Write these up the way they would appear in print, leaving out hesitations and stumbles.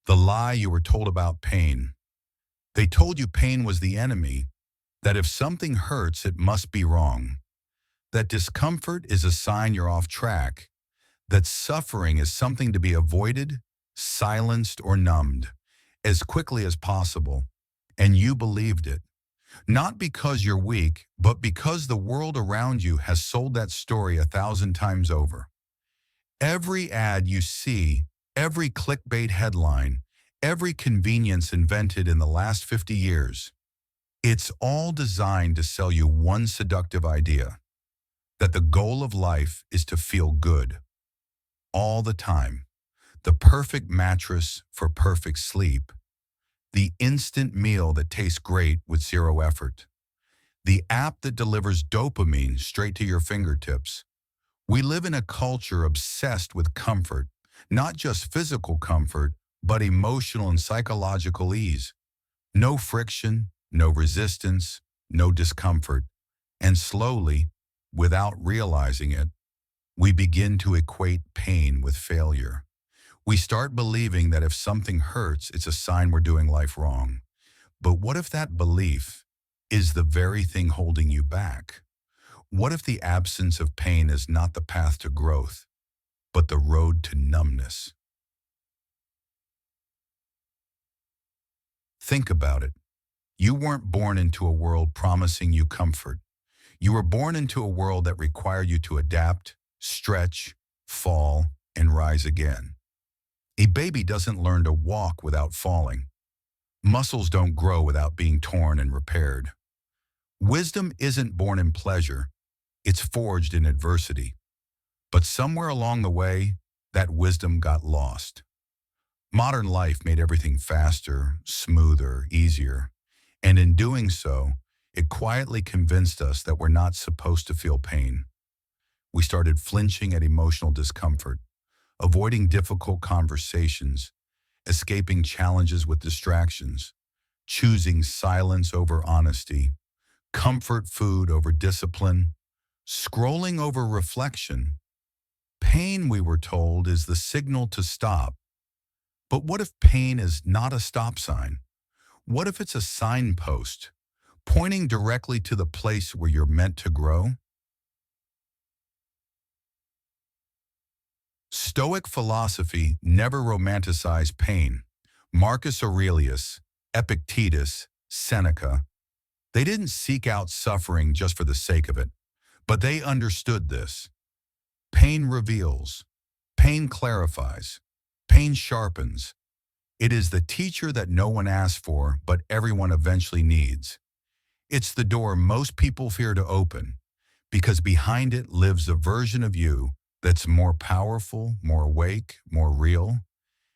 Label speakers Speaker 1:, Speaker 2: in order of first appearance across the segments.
Speaker 1: The lie you were told about pain. They told you pain was the enemy, that if something hurts, it must be wrong, that discomfort is a sign you're off track, that suffering is something to be avoided, silenced, or numbed as quickly as possible. And you believed it. Not because you're weak, but because the world around you has sold that story 1,000 times over. Every ad you see, every clickbait headline, every convenience invented in the last 50 years, it's all designed to sell you one seductive idea, that the goal of life is to feel good all the time, the perfect mattress for perfect sleep, the instant meal that tastes great with zero effort, the app that delivers dopamine straight to your fingertips. We live in a culture obsessed with comfort, not just physical comfort, but emotional and psychological ease. No friction, no resistance, no discomfort. And slowly, without realizing it, we begin to equate pain with failure. We start believing that if something hurts, it's a sign we're doing life wrong. But what if that belief is the very thing holding you back? What if the absence of pain is not the path to growth, but the road to numbness? Think about it. You weren't born into a world promising you comfort. You were born into a world that required you to adapt, stretch, fall, and rise again. A baby doesn't learn to walk without falling. Muscles don't grow without being torn and repaired. Wisdom isn't born in pleasure. It's forged in adversity. But somewhere along the way, that wisdom got lost. Modern life made everything faster, smoother, easier. And in doing so, it quietly convinced us that we're not supposed to feel pain. We started flinching at emotional discomfort, avoiding difficult conversations, escaping challenges with distractions, choosing silence over honesty, comfort food over discipline, scrolling over reflection. Pain, we were told, is the signal to stop. But what if pain is not a stop sign? What if it's a signpost, pointing directly to the place where you're meant to grow? Stoic philosophy never romanticized pain. Marcus Aurelius, Epictetus, Seneca, they didn't seek out suffering just for the sake of it, but they understood this. Pain reveals, pain clarifies, pain sharpens. It is the teacher that no one asks for, but everyone eventually needs. It's the door most people fear to open, because behind it lives a version of you that's more powerful, more awake, more real.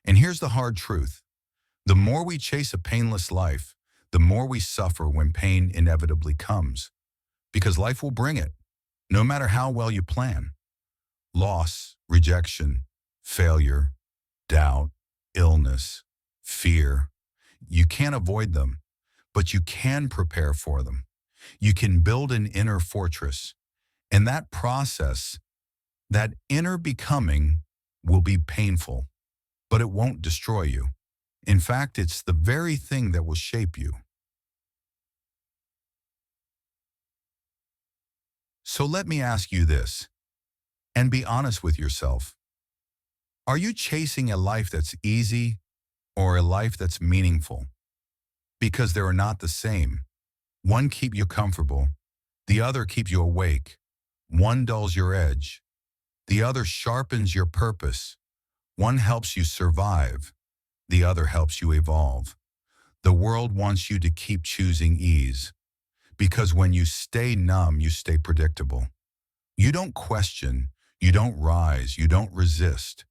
Speaker 1: And here's the hard truth. The more we chase a painless life, the more we suffer when pain inevitably comes. Because life will bring it, no matter how well you plan. Loss, rejection, failure, doubt, illness, fear. You can't avoid them, but you can prepare for them. You can build an inner fortress. And that process, that inner becoming, will be painful, but it won't destroy you. In fact, it's the very thing that will shape you. So let me ask you this, and be honest with yourself. Are you chasing a life that's easy or a life that's meaningful? Because they are not the same. One keeps you comfortable, the other keeps you awake. One dulls your edge, the other sharpens your purpose. One helps you survive, the other helps you evolve. The world wants you to keep choosing ease, because when you stay numb, you stay predictable. You don't question, you don't rise, you don't resist.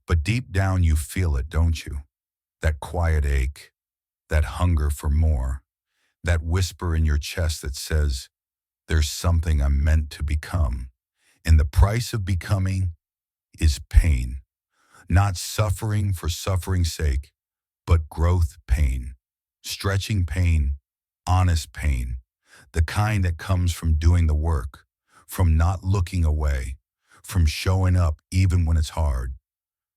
Speaker 1: But deep down you feel it, don't you? That quiet ache, that hunger for more, that whisper in your chest that says, there's something I'm meant to become. And the price of becoming is pain. Not suffering for suffering's sake, but growth pain, stretching pain, honest pain, the kind that comes from doing the work, from not looking away, from showing up even when it's hard.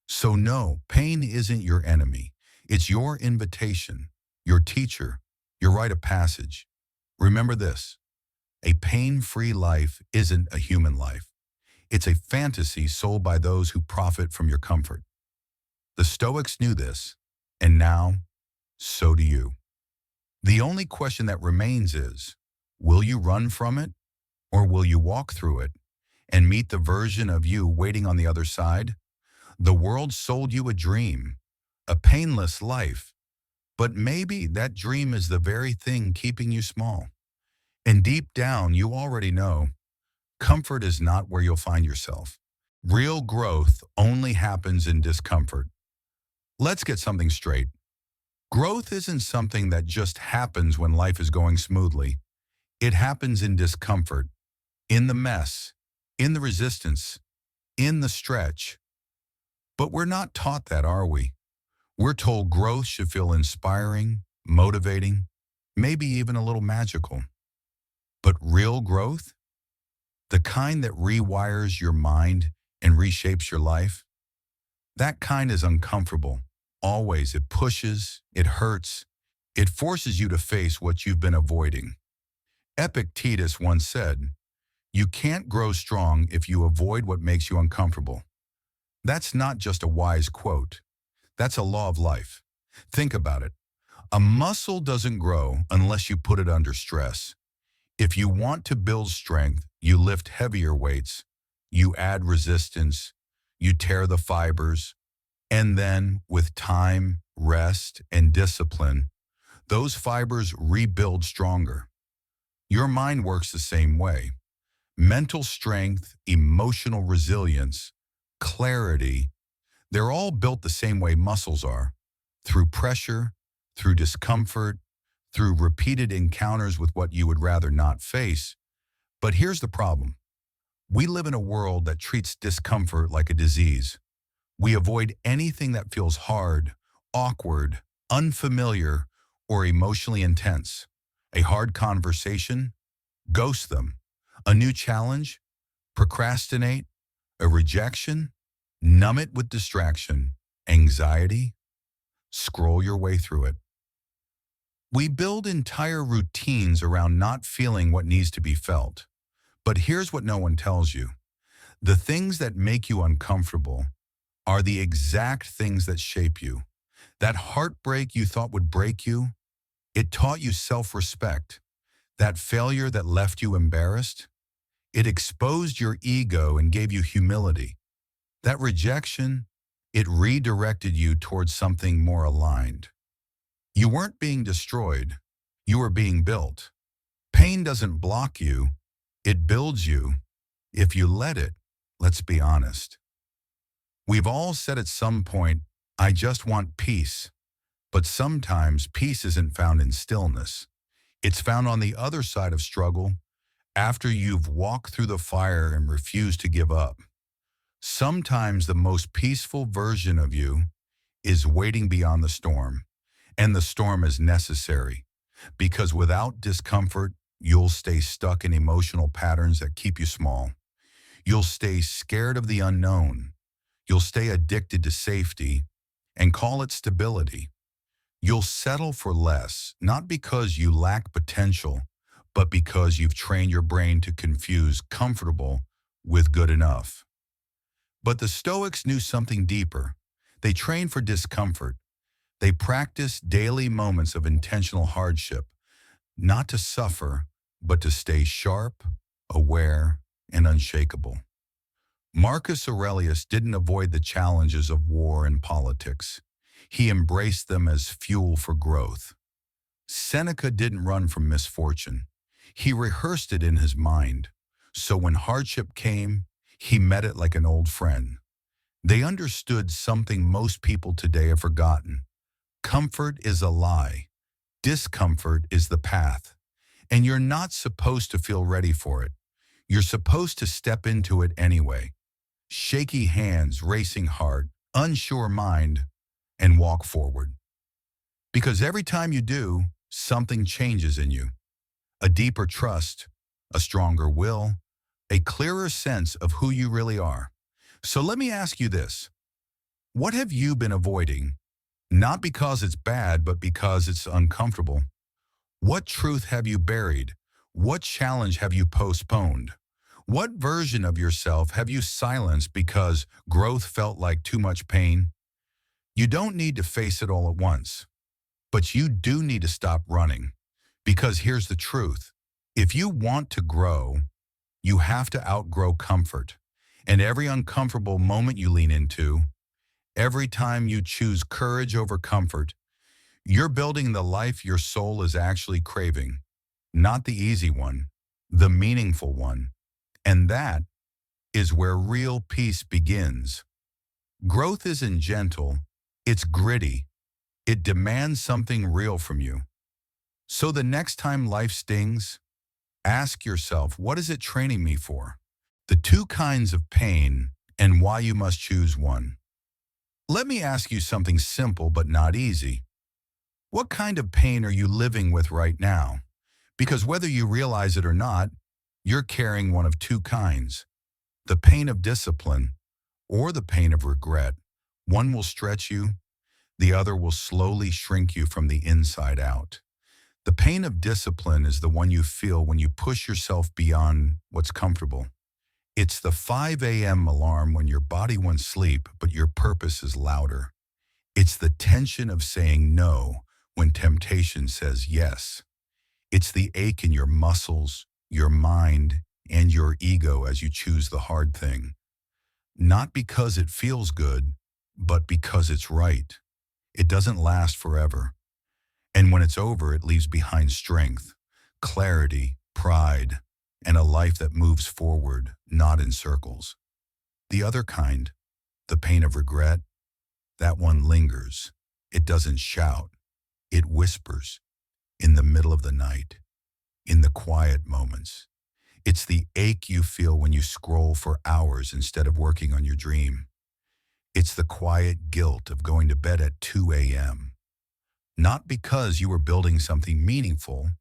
Speaker 1: So no, pain isn't your enemy. It's your invitation, your teacher, your rite of passage. Remember this, a pain-free life isn't a human life. It's a fantasy sold by those who profit from your comfort. The Stoics knew this, and now, so do you. The only question that remains is, will you run from it, or will you walk through it and meet the version of you waiting on the other side? The world sold you a dream, a painless life, but maybe that dream is the very thing keeping you small. And deep down, you already know, comfort is not where you'll find yourself. Real growth only happens in discomfort. Let's get something straight. Growth isn't something that just happens when life is going smoothly. It happens in discomfort, in the mess, in the resistance, in the stretch. But we're not taught that, are we? We're told growth should feel inspiring, motivating, maybe even a little magical. But real growth, the kind that rewires your mind and reshapes your life, that kind is uncomfortable. Always, it pushes, it hurts, it forces you to face what you've been avoiding. Epictetus once said, "You can't grow strong if you avoid what makes you uncomfortable." That's not just a wise quote. That's a law of life. Think about it. A muscle doesn't grow unless you put it under stress. If you want to build strength, you lift heavier weights, you add resistance, you tear the fibers, and then with time, rest, and discipline, those fibers rebuild stronger. Your mind works the same way. Mental strength, emotional resilience, clarity, they're all built the same way muscles are, through pressure, through discomfort, through repeated encounters with what you would rather not face. But here's the problem. We live in a world that treats discomfort like a disease. We avoid anything that feels hard, awkward, unfamiliar, or emotionally intense. A hard conversation? Ghost them. A new challenge? Procrastinate. A rejection? Numb it with distraction. Anxiety? Scroll your way through it. We build entire routines around not feeling what needs to be felt. But here's what no one tells you. The things that make you uncomfortable are the exact things that shape you. That heartbreak you thought would break you, it taught you self-respect. That failure that left you embarrassed, it exposed your ego and gave you humility. That rejection, it redirected you towards something more aligned. You weren't being destroyed, you were being built. Pain doesn't block you, it builds you. If you let it, let's be honest. We've all said at some point, I just want peace. But sometimes peace isn't found in stillness. It's found on the other side of struggle, after you've walked through the fire and refused to give up. Sometimes the most peaceful version of you is waiting beyond the storm. And the storm is necessary, because without discomfort, you'll stay stuck in emotional patterns that keep you small. You'll stay scared of the unknown. You'll stay addicted to safety and call it stability. You'll settle for less, not because you lack potential, but because you've trained your brain to confuse comfortable with good enough. But the Stoics knew something deeper. They trained for discomfort. They practiced daily moments of intentional hardship, not to suffer, but to stay sharp, aware, and unshakable. Marcus Aurelius didn't avoid the challenges of war and politics. He embraced them as fuel for growth. Seneca didn't run from misfortune. He rehearsed it in his mind. So when hardship came, he met it like an old friend. They understood something most people today have forgotten. Comfort is a lie. Discomfort is the path. And you're not supposed to feel ready for it. You're supposed to step into it anyway. Shaky hands, racing heart, unsure mind, and walk forward. Because every time you do, something changes in you. A deeper trust, a stronger will, a clearer sense of who you really are. So let me ask you this. What have you been avoiding? Not because it's bad, but because it's uncomfortable. What truth have you buried? What challenge have you postponed? What version of yourself have you silenced because growth felt like too much pain? You don't need to face it all at once, but you do need to stop running. Because here's the truth. If you want to grow, you have to outgrow comfort. And every uncomfortable moment you lean into, every time you choose courage over comfort, you're building the life your soul is actually craving. Not the easy one, the meaningful one. And that is where real peace begins. Growth isn't gentle, it's gritty. It demands something real from you. So the next time life stings, ask yourself, what is it training me for? The two kinds of pain and why you must choose one. Let me ask you something simple but not easy. What kind of pain are you living with right now? Because whether you realize it or not, you're carrying one of two kinds. The pain of discipline or the pain of regret. One will stretch you, the other will slowly shrink you from the inside out. The pain of discipline is the one you feel when you push yourself beyond what's comfortable. It's the 5 a.m. alarm when your body wants sleep, but your purpose is louder. It's the tension of saying no when temptation says yes. It's the ache in your muscles, your mind, and your ego as you choose the hard thing. Not because it feels good, but because it's right. It doesn't last forever. And when it's over, it leaves behind strength, clarity, pride, and a life that moves forward, not in circles. The other kind, the pain of regret, that one lingers. It doesn't shout. It whispers in the middle of the night, in the quiet moments. It's the ache you feel when you scroll for hours instead of working on your dream. It's the quiet guilt of going to bed at 2 a.m. Not because you were building something meaningful,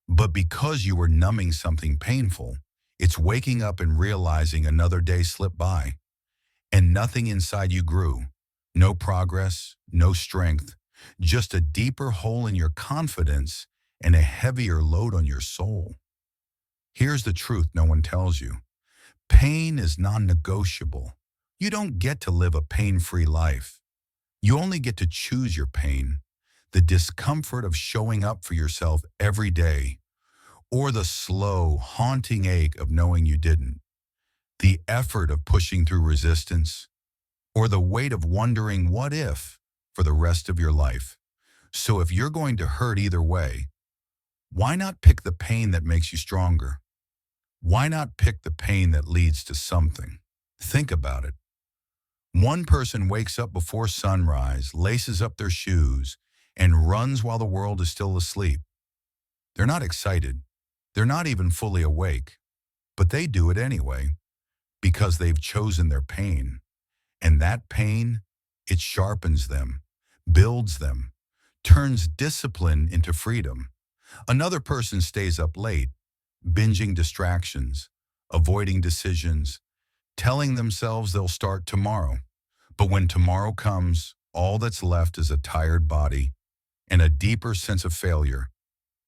Speaker 1: but because you were numbing something painful. It's waking up and realizing another day slipped by, and nothing inside you grew. No progress, no strength, just a deeper hole in your confidence and a heavier load on your soul. Here's the truth no one tells you. Pain is non-negotiable. You don't get to live a pain-free life. You only get to choose your pain, the discomfort of showing up for yourself every day, or the slow, haunting ache of knowing you didn't, the effort of pushing through resistance, or the weight of wondering what if for the rest of your life. So if you're going to hurt either way, why not pick the pain that makes you stronger? Why not pick the pain that leads to something? Think about it. One person wakes up before sunrise, laces up their shoes, and runs while the world is still asleep. They're not excited. They're not even fully awake. But they do it anyway, because they've chosen their pain. And that pain, it sharpens them, builds them, turns discipline into freedom. Another person stays up late, binging distractions, avoiding decisions, telling themselves they'll start tomorrow. But when tomorrow comes, all that's left is a tired body and a deeper sense of failure.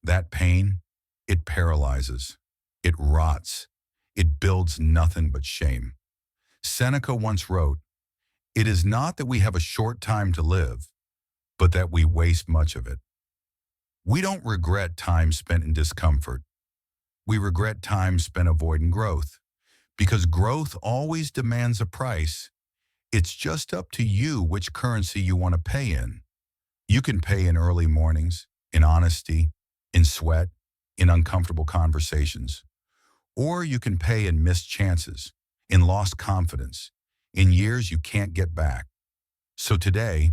Speaker 1: That pain, it paralyzes, it rots, it builds nothing but shame. Seneca once wrote, "It is not that we have a short time to live, but that we waste much of it." We don't regret time spent in discomfort. We regret time spent avoiding growth, because growth always demands a price. It's just up to you which currency you want to pay in. You can pay in early mornings, in honesty, in sweat, in uncomfortable conversations. Or you can pay in missed chances, in lost confidence, in years you can't get back. So today,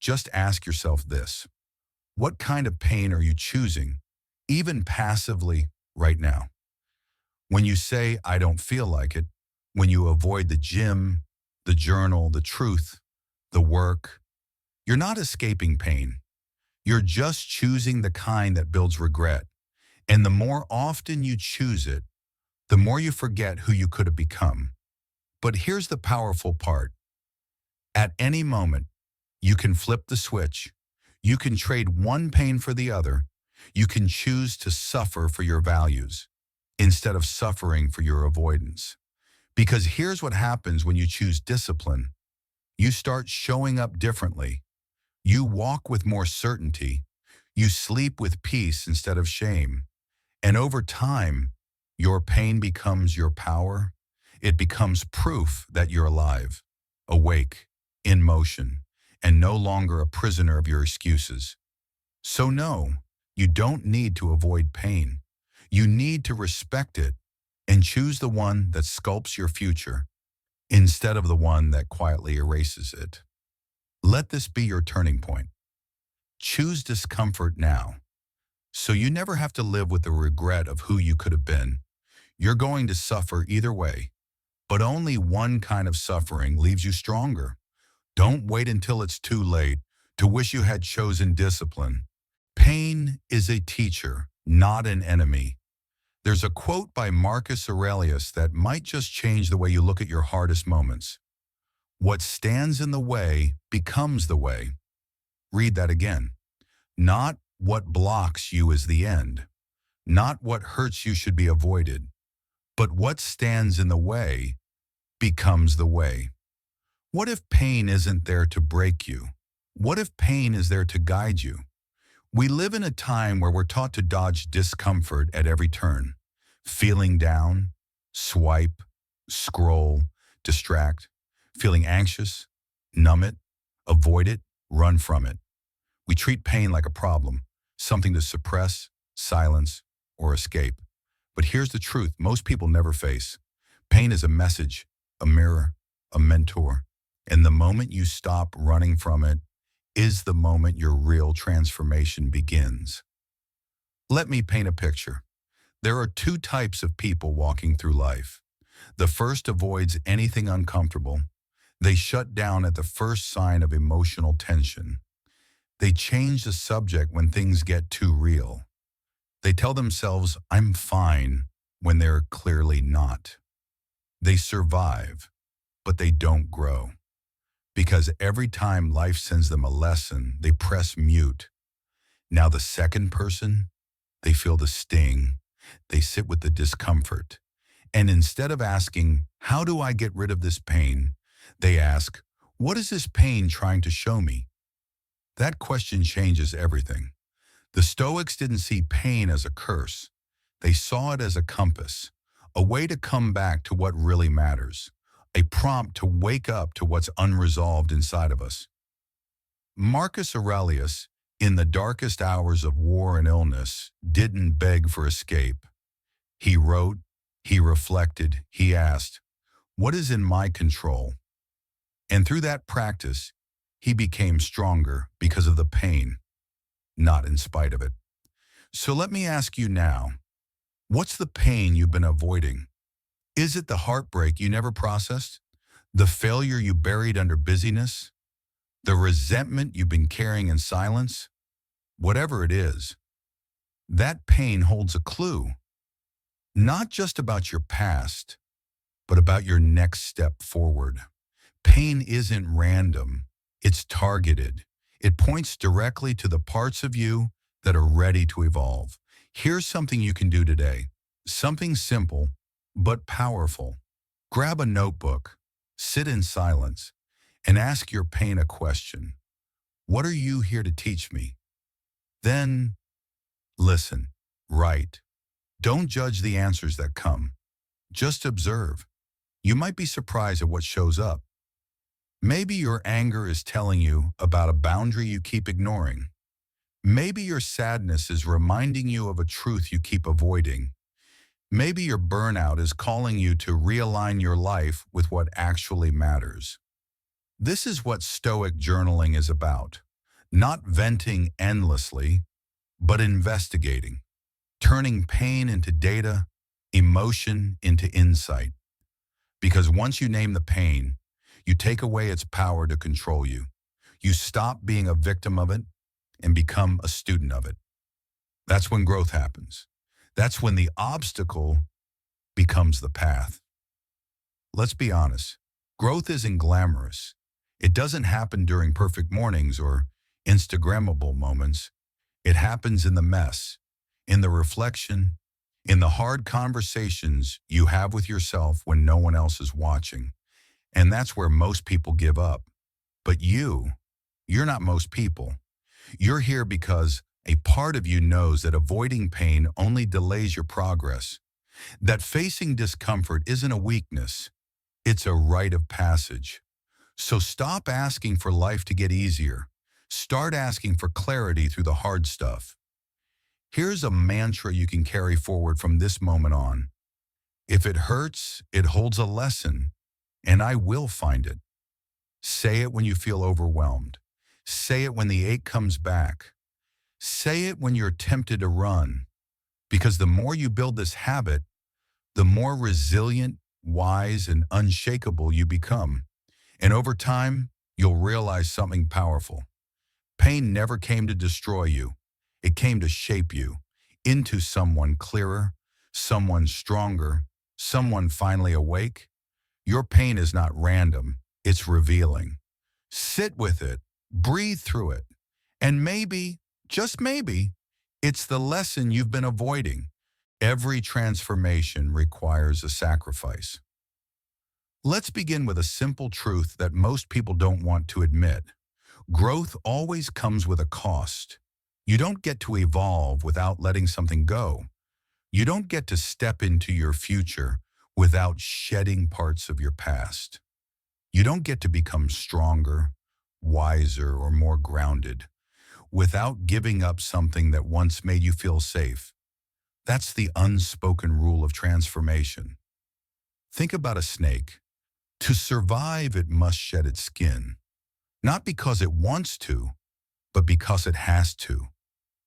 Speaker 1: just ask yourself this. What kind of pain are you choosing, even passively, right now? When you say, "I don't feel like it," when you avoid the gym, the journal, the truth, the work, you're not escaping pain. You're just choosing the kind that builds regret. And the more often you choose it, the more you forget who you could have become. But here's the powerful part. At any moment, You can flip the switch. You can trade one pain for the other. You can choose to suffer for your values instead of suffering for your avoidance. Because here's what happens when you choose discipline. You start showing up differently. You walk with more certainty. You sleep with peace instead of shame. And over time, your pain becomes your power. It becomes proof that you're alive, awake, in motion, and no longer a prisoner of your excuses. So no, you don't need to avoid pain. You need to respect it and choose the one that sculpts your future instead of the one that quietly erases it. Let this be your turning point. Choose discomfort now, so you never have to live with the regret of who you could have been. You're going to suffer either way, but only one kind of suffering leaves you stronger. Don't wait until it's too late to wish you had chosen discipline. Pain is a teacher, not an enemy. There's a quote by Marcus Aurelius that might just change the way you look at your hardest moments. What stands in the way becomes the way. Read that again. Not what blocks you is the end. Not what hurts you should be avoided. But what stands in the way becomes the way. What if pain isn't there to break you? What if pain is there to guide you? We live in a time where we're taught to dodge discomfort at every turn. Feeling down, swipe, scroll, distract. Feeling anxious, numb it, avoid it, run from it. We treat pain like a problem, something to suppress, silence, or escape. But here's the truth most people never face. Pain is a message, a mirror, a mentor. And the moment you stop running from it is the moment your real transformation begins. Let me paint a picture. There are two types of people walking through life. The first avoids anything uncomfortable. They shut down at the first sign of emotional tension. They change the subject when things get too real. They tell themselves, I'm fine, when they're clearly not. They survive, but they don't grow. Because every time life sends them a lesson, they press mute. Now the second person, they feel the sting. They sit with the discomfort. And instead of asking, how do I get rid of this pain? They ask, what is this pain trying to show me? That question changes everything. The Stoics didn't see pain as a curse. They saw it as a compass, a way to come back to what really matters, a prompt to wake up to what's unresolved inside of us. Marcus Aurelius, in the darkest hours of war and illness, didn't beg for escape. He wrote, he reflected, he asked, what is in my control? And through that practice, he became stronger because of the pain, not in spite of it. So let me ask you now, what's the pain you've been avoiding? Is it the heartbreak you never processed? The failure you buried under busyness? The resentment you've been carrying in silence? Whatever it is, that pain holds a clue. Not just about your past, but about your next step forward. Pain isn't random. It's targeted. It points directly to the parts of you that are ready to evolve. Here's something you can do today. Something simple, but powerful. Grab a notebook, sit in silence, and ask your pain a question. What are you here to teach me? Then listen, write. Don't judge the answers that come. Just observe. You might be surprised at what shows up. Maybe your anger is telling you about a boundary you keep ignoring. Maybe your sadness is reminding you of a truth you keep avoiding. Maybe your burnout is calling you to realign your life with what actually matters. This is what Stoic journaling is about. Not venting endlessly, but investigating. Turning pain into data, emotion into insight. Because once you name the pain, you take away its power to control you. You stop being a victim of it and become a student of it. That's when growth happens. That's when the obstacle becomes the path. Let's be honest. Growth isn't glamorous. It doesn't happen during perfect mornings or Instagrammable moments. It happens in the mess, in the reflection, in the hard conversations you have with yourself when no one else is watching. And that's where most people give up. But you're not most people. You're here because a part of you knows that avoiding pain only delays your progress, that facing discomfort isn't a weakness, it's a rite of passage. So stop asking for life to get easier. Start asking for clarity through the hard stuff. Here's a mantra you can carry forward from this moment on. If it hurts, it holds a lesson, and I will find it. Say it when you feel overwhelmed. Say it when the ache comes back. Say it when you're tempted to run. Because the more you build this habit, the more resilient, wise, and unshakable you become. And over time, you'll realize something powerful. Pain never came to destroy you. It came to shape you into someone clearer, someone stronger, someone finally awake. Your pain is not random. It's revealing. Sit with it. Breathe through it. And maybe, just maybe, it's the lesson you've been avoiding. Every transformation requires a sacrifice. Let's begin with a simple truth that most people don't want to admit. Growth always comes with a cost. You don't get to evolve without letting something go. You don't get to step into your future without shedding parts of your past. You don't get to become stronger, wiser, or more grounded without giving up something that once made you feel safe. That's the unspoken rule of transformation. Think about a snake. To survive, it must shed its skin. Not because it wants to, but because it has to.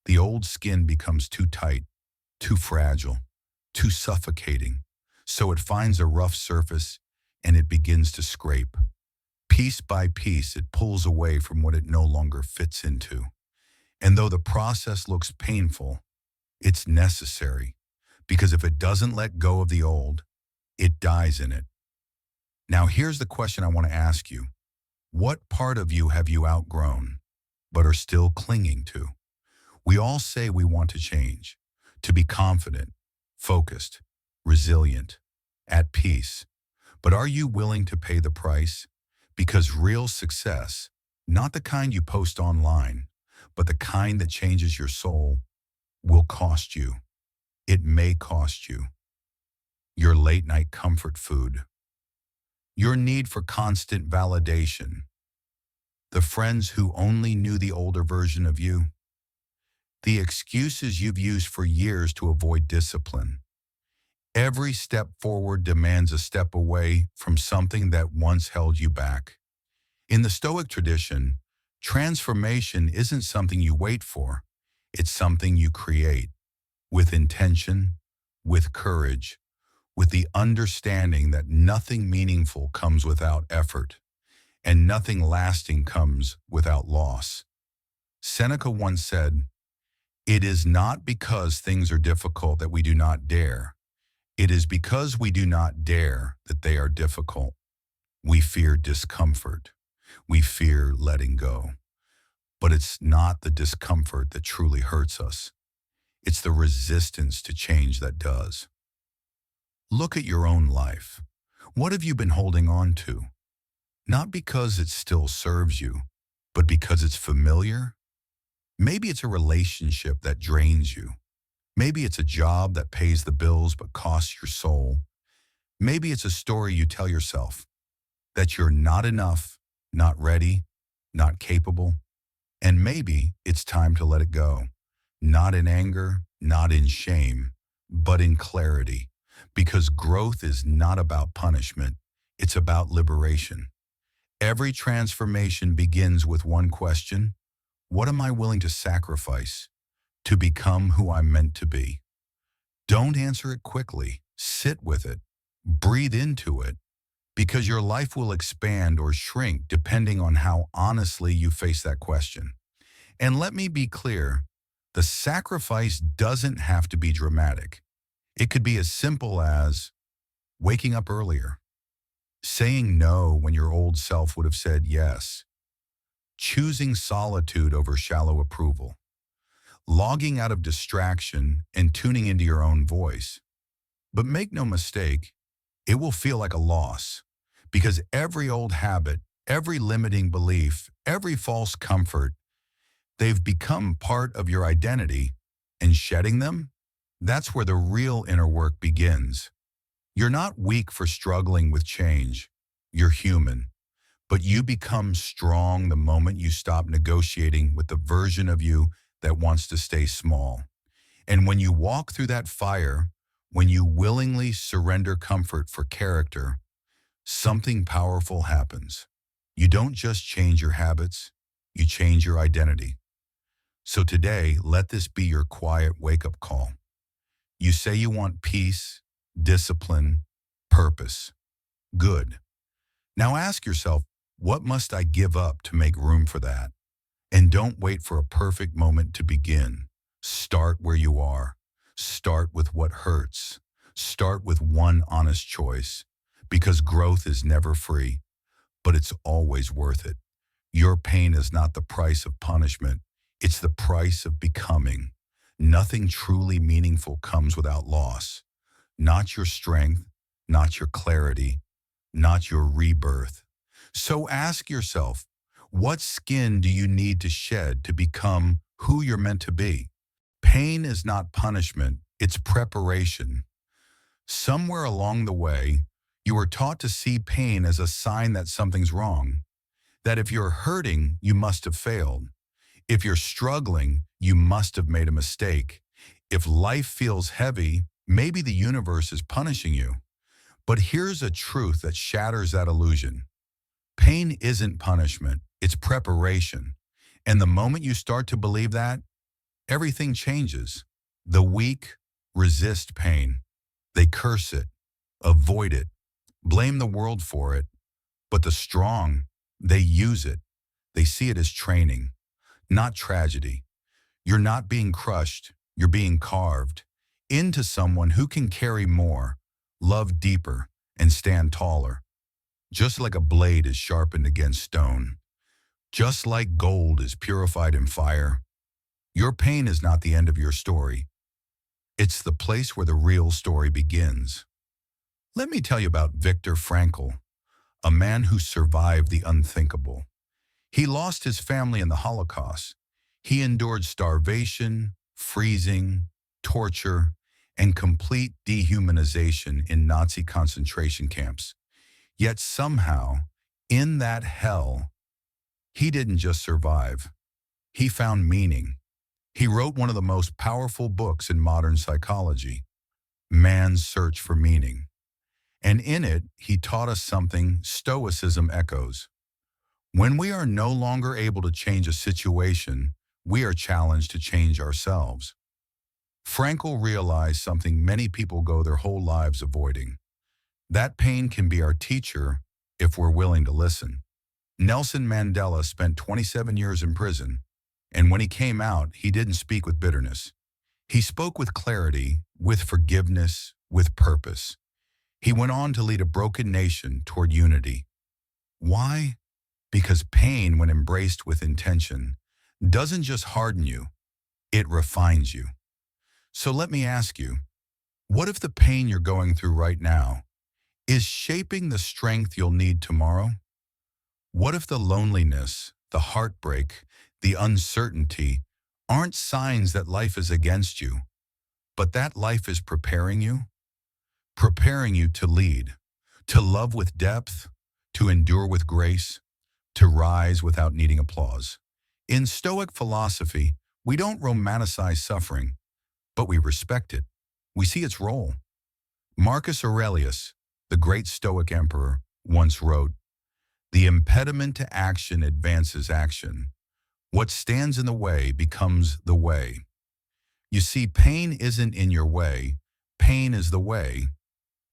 Speaker 1: The old skin becomes too tight, too fragile, too suffocating. So it finds a rough surface and it begins to scrape. Piece by piece, it pulls away from what it no longer fits into. And though the process looks painful, it's necessary, because if it doesn't let go of the old, it dies in it. Now here's the question I want to ask you. What part of you have you outgrown, but are still clinging to? We all say we want to change, to be confident, focused, resilient, at peace. But are you willing to pay the price? Because real success, not the kind you post online, but the kind that changes your soul, will cost you. It may cost you your late night comfort food, your need for constant validation, the friends who only knew the older version of you, the excuses you've used for years to avoid discipline. Every step forward demands a step away from something that once held you back. In the Stoic tradition, transformation isn't something you wait for. It's something you create, with intention, with courage, with the understanding that nothing meaningful comes without effort, and nothing lasting comes without loss. Seneca once said, "It is not because things are difficult that we do not dare. It is because we do not dare that they are difficult. We fear discomfort. We fear letting go. But it's not the discomfort that truly hurts us. It's the resistance to change that does." Look at your own life. What have you been holding on to? Not because it still serves you, but because it's familiar. Maybe it's a relationship that drains you. Maybe it's a job that pays the bills but costs your soul. Maybe it's a story you tell yourself that you're not enough, not ready, not capable. And maybe it's time to let it go. Not in anger, not in shame, but in clarity. Because growth is not about punishment, it's about liberation. Every transformation begins with one question: what am I willing to sacrifice to become who I'm meant to be? Don't answer it quickly. Sit with it. Breathe into it. Because your life will expand or shrink depending on how honestly you face that question. And let me be clear, the sacrifice doesn't have to be dramatic. It could be as simple as waking up earlier, saying no when your old self would have said yes, choosing solitude over shallow approval, logging out of distraction and tuning into your own voice. But make no mistake, it will feel like a loss because every old habit, every limiting belief, every false comfort, they've become part of your identity, and shedding them, that's where the real inner work begins. You're not weak for struggling with change. You're human. But you become strong the moment you stop negotiating with the version of you that wants to stay small. And when you walk through that fire, when you willingly surrender comfort for character, something powerful happens. You don't just change your habits, you change your identity. So today, let this be your quiet wake-up call. You say you want peace, discipline, purpose. Good. Now ask yourself, what must I give up to make room for that? And don't wait for a perfect moment to begin. Start where you are. Start with what hurts. Start with one honest choice. Because growth is never free, but it's always worth it. Your pain is not the price of punishment. It's the price of becoming. Nothing truly meaningful comes without loss. Not your strength, not your clarity, not your rebirth. So ask yourself, what skin do you need to shed to become who you're meant to be? Pain is not punishment, it's preparation. Somewhere along the way, you were taught to see pain as a sign that something's wrong, that if you're hurting, you must have failed. If you're struggling, you must have made a mistake. If life feels heavy, maybe the universe is punishing you. But here's a truth that shatters that illusion. Pain isn't punishment, it's preparation. And the moment you start to believe that, everything changes. The weak resist pain. They curse it, avoid it, blame the world for it. But the strong, they use it. They see it as training, not tragedy. You're not being crushed, you're being carved into someone who can carry more, love deeper, and stand taller. Just like a blade is sharpened against stone, just like gold is purified in fire, your pain is not the end of your story. It's the place where the real story begins. Let me tell you about Viktor Frankl, a man who survived the unthinkable. He lost his family in the Holocaust. He endured starvation, freezing, torture, and complete dehumanization in Nazi concentration camps. Yet somehow, in that hell, he didn't just survive. He found meaning. He wrote one of the most powerful books in modern psychology, Man's Search for Meaning. And in it, he taught us something Stoicism echoes. When we are no longer able to change a situation, we are challenged to change ourselves. Frankl realized something many people go their whole lives avoiding. That pain can be our teacher if we're willing to listen. Nelson Mandela spent 27 years in prison, and when he came out, he didn't speak with bitterness. He spoke with clarity, with forgiveness, with purpose. He went on to lead a broken nation toward unity. Why? Because pain, when embraced with intention, doesn't just harden you, it refines you. So let me ask you, what if the pain you're going through right now is shaping the strength you'll need tomorrow? What if the loneliness, the heartbreak, the uncertainty aren't signs that life is against you, but that life is preparing you? Preparing you to lead, to love with depth, to endure with grace, to rise without needing applause. In Stoic philosophy, we don't romanticize suffering, but we respect it. We see its role. Marcus Aurelius, the great Stoic emperor, once wrote, "The impediment to action advances action. What stands in the way becomes the way." You see, pain isn't in your way. Pain is the way.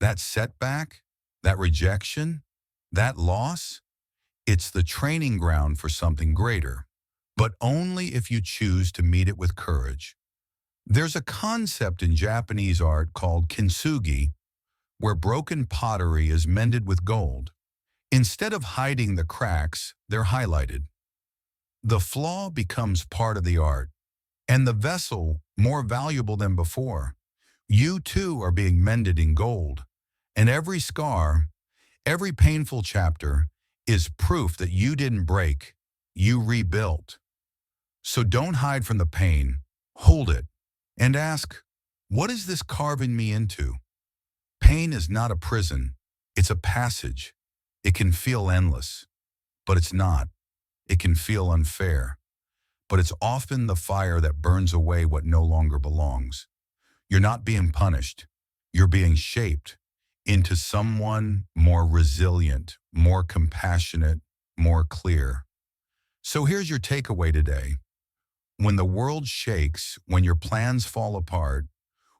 Speaker 1: That setback, that rejection, that loss, it's the training ground for something greater, but only if you choose to meet it with courage. There's a concept in Japanese art called kintsugi, where broken pottery is mended with gold. Instead of hiding the cracks, they're highlighted. The flaw becomes part of the art, and the vessel more valuable than before. You too are being mended in gold, and every scar, every painful chapter is proof that you didn't break, you rebuilt. So don't hide from the pain, hold it, and ask, what is this carving me into? Pain is not a prison, it's a passage. It can feel endless, but it's not. It can feel unfair, but it's often the fire that burns away what no longer belongs. You're not being punished. You're being shaped into someone more resilient, more compassionate, more clear. So here's your takeaway today. When the world shakes, when your plans fall apart,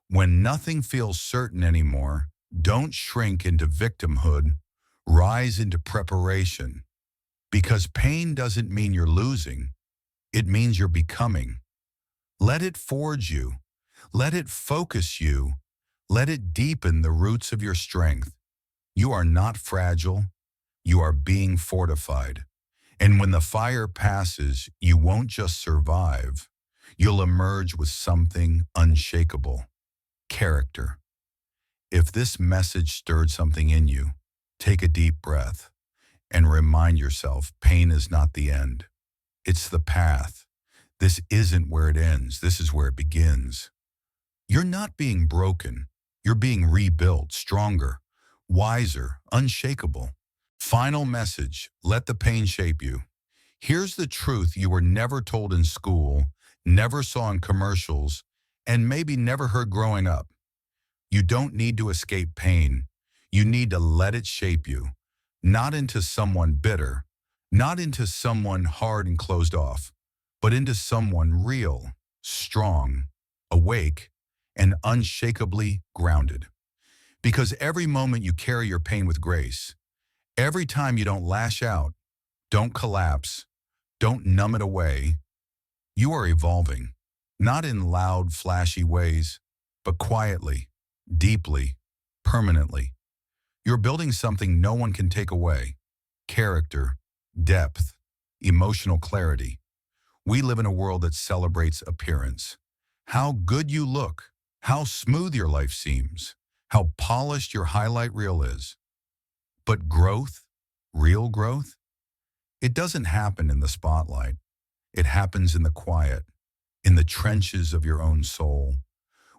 Speaker 1: when nothing feels certain anymore, don't shrink into victimhood, rise into preparation. Because pain doesn't mean you're losing, it means you're becoming. Let it forge you. Let it focus you. Let it deepen the roots of your strength. You are not fragile. You are being fortified. And when the fire passes, you won't just survive. You'll emerge with something unshakable. Character. If this message stirred something in you, take a deep breath and remind yourself pain is not the end. It's the path. This isn't where it ends. This is where it begins. You're not being broken. You're being rebuilt, stronger, wiser, unshakable. Final message, let the pain shape you. Here's the truth you were never told in school, never saw in commercials, and maybe never heard growing up. You don't need to escape pain. You need to let it shape you, not into someone bitter, not into someone hard and closed off, but into someone real, strong, awake, and unshakably grounded. Because every moment you carry your pain with grace, every time you don't lash out, don't collapse, don't numb it away, you are evolving, not in loud, flashy ways, but quietly, deeply, permanently. You're building something no one can take away. Character, depth, emotional clarity. We live in a world that celebrates appearance. How good you look, how smooth your life seems, how polished your highlight reel is. But growth, real growth, it doesn't happen in the spotlight. It happens in the quiet, in the trenches of your own soul.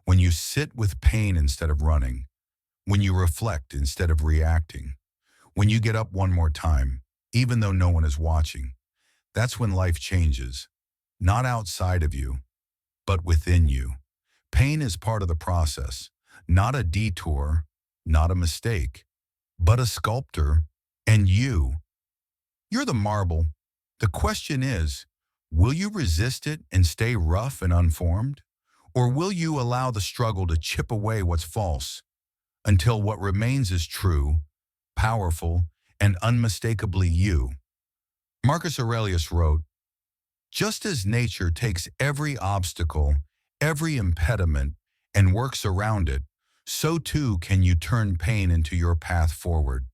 Speaker 1: When you sit with pain instead of running, when you reflect instead of reacting, when you get up one more time, even though no one is watching, that's when life changes. Not outside of you, but within you. Pain is part of the process, not a detour, not a mistake, but a sculptor, and you're the marble. The question is, will you resist it and stay rough and unformed? Or will you allow the struggle to chip away what's false until what remains is true, powerful, and unmistakably you? Marcus Aurelius wrote, "Just as nature takes every obstacle, every impediment, and works around it, so too can you turn pain into your path forward."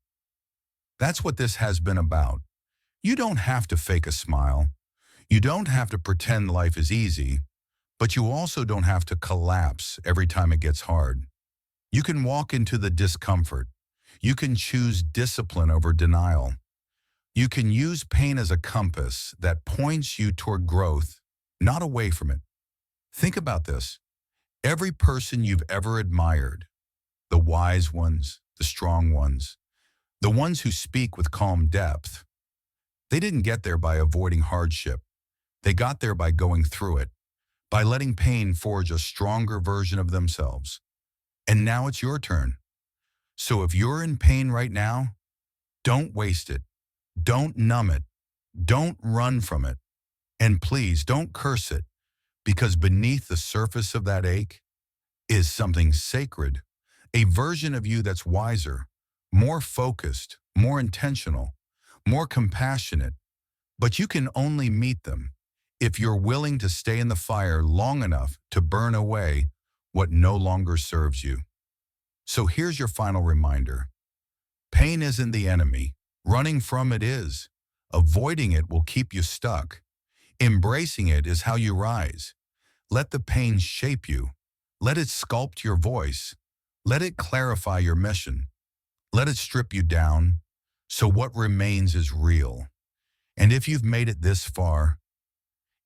Speaker 1: That's what this has been about. You don't have to fake a smile. You don't have to pretend life is easy, but you also don't have to collapse every time it gets hard. You can walk into the discomfort. You can choose discipline over denial. You can use pain as a compass that points you toward growth, not away from it. Think about this. Every person you've ever admired, the wise ones, the strong ones, the ones who speak with calm depth, they didn't get there by avoiding hardship. They got there by going through it, by letting pain forge a stronger version of themselves. And now it's your turn. So if you're in pain right now, don't waste it. Don't numb it. Don't run from it. And please don't curse it, because beneath the surface of that ache is something sacred, a version of you that's wiser, more focused, more intentional, more compassionate. But you can only meet them if you're willing to stay in the fire long enough to burn away what no longer serves you. So here's your final reminder. Pain isn't the enemy. Running from it is. Avoiding it will keep you stuck. Embracing it is how you rise. Let the pain shape you. Let it sculpt your voice. Let it clarify your mission. Let it strip you down, so what remains is real. And if you've made it this far,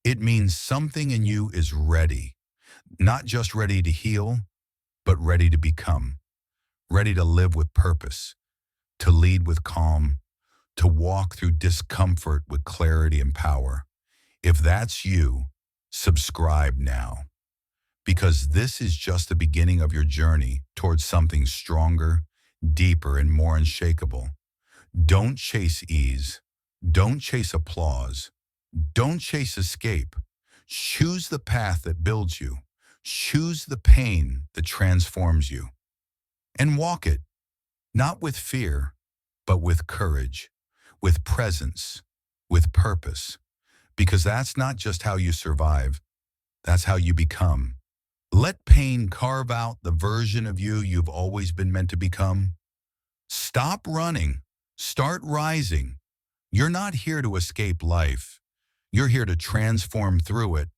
Speaker 1: it means something in you is ready. Not just ready to heal, but ready to become. Ready to live with purpose, to lead with calm, to walk through discomfort with clarity and power. If that's you, subscribe now. Because this is just the beginning of your journey towards something stronger, deeper, and more unshakable. Don't chase ease. Don't chase applause. Don't chase escape. Choose the path that builds you. Choose the pain that transforms you. And walk it, not with fear, but with courage, with presence, with purpose. Because that's not just how you survive, that's how you become. Let pain carve out the version of you you've always been meant to become. Stop running. Start rising. You're not here to escape life. You're here to transform through it,